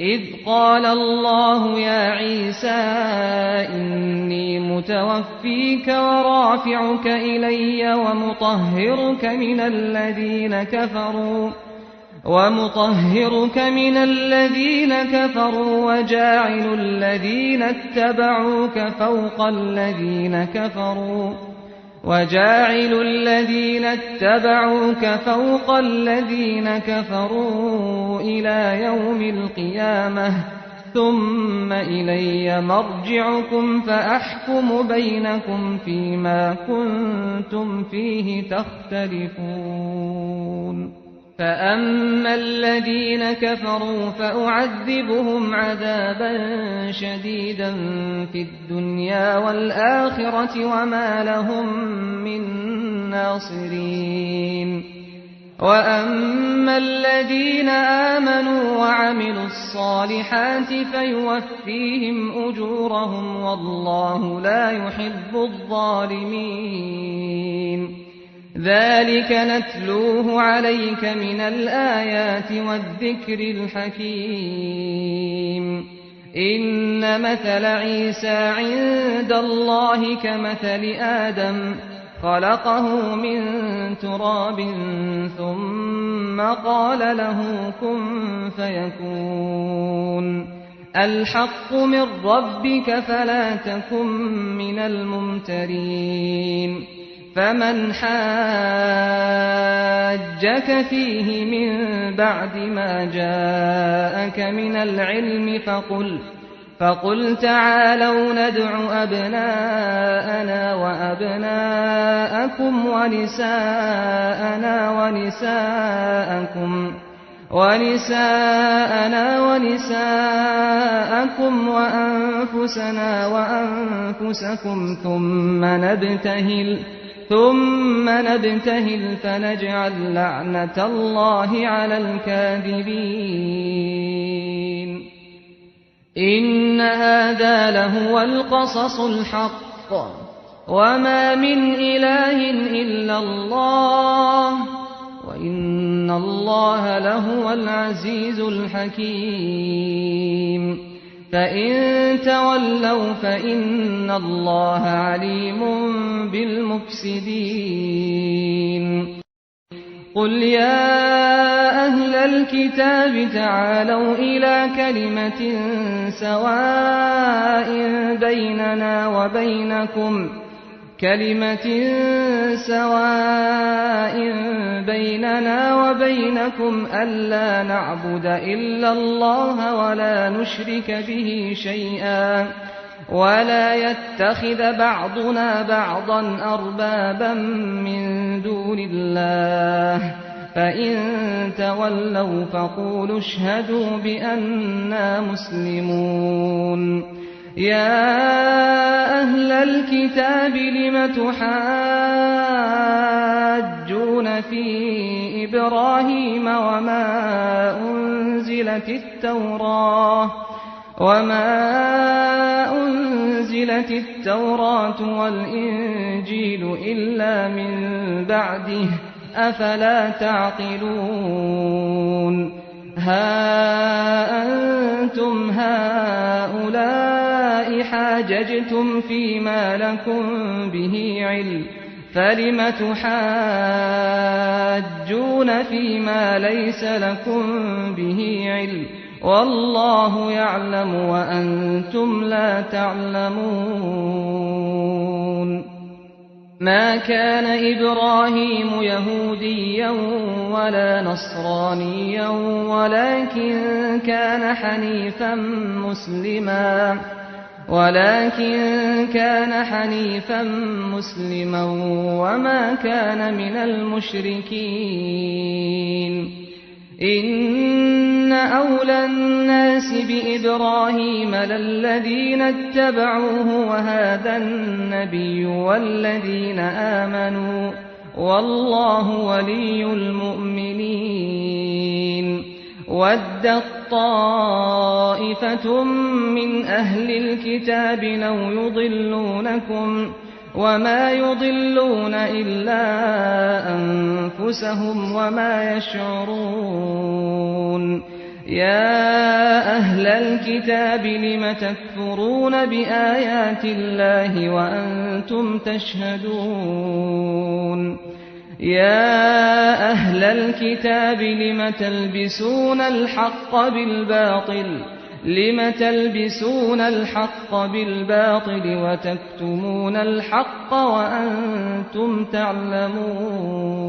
إذ قال الله يا عيسى إني متوفيك ورافعك إلي ومطهرك من الذين كفروا وجاعل الذين اتبعوك فوق الذين كفروا إلى يوم القيامة ثم إلي مرجعكم فأحكم بينكم فيما كنتم فيه تختلفون فأما الذين كفروا فأعذبهم عذابا شديدا في الدنيا والآخرة وما لهم من ناصرين وأما الذين آمنوا وعملوا الصالحات فيوفيهم أجورهم والله لا يحب الظالمين ذلك نتلوه عليك من الآيات والذكر الحكيم إن مثل عيسى عند الله كمثل آدم خلقه من تراب ثم قال له كن فيكون الحق من ربك فلا تكن من الممترين فمن حاجك فيه من بعد ما جاءك من العلم فقل تعالوا ندع أبناءنا وأبناءكم ونساءنا ونساءكم وأنفسنا وأنفسكم ثم نبتهل فنجعل لعنة الله على الكاذبين إن هذا لهو القصص الحق وما من إله إلا الله وإن الله لهو العزيز الحكيم فإن تولوا فإن الله عليم بالمفسدين قل يا أهل الكتاب تعالوا إلى كلمة سواء بيننا وبينكم ألا نعبد إلا الله ولا نشرك به شيئا ولا يتخذ بعضنا بعضا أربابا من دون الله فإن تولوا فقولوا اشهدوا بأننا مسلمون يا أهل الكتاب لم تحاجون في إبراهيم وما أنزلت التوراة والإنجيل إلا من بعده أفلا تعقلون ها أنتم هؤلاء حاججتم فيما لكم به علم فلم تحاجون فيما ليس لكم به علم والله يعلم وأنتم لا تعلمون ما كان إبراهيم يهوديا ولا نصرانيا ولكن كان حنيفا مسلما وما كان من المشركين إن أولى الناس بإبراهيم للذين اتبعوه وهذا النبي والذين آمنوا والله ولي المؤمنين ودت طائفة من أهل الكتاب لو يضلونكم وما يضلون إلا أنفسهم وما يشعرون يا أهل الكتاب لم تكفرون بآيات الله وأنتم تشهدون يا أهل الكتاب لم تلبسون الحق بالباطل وتكتمون الحق وأنتم تعلمون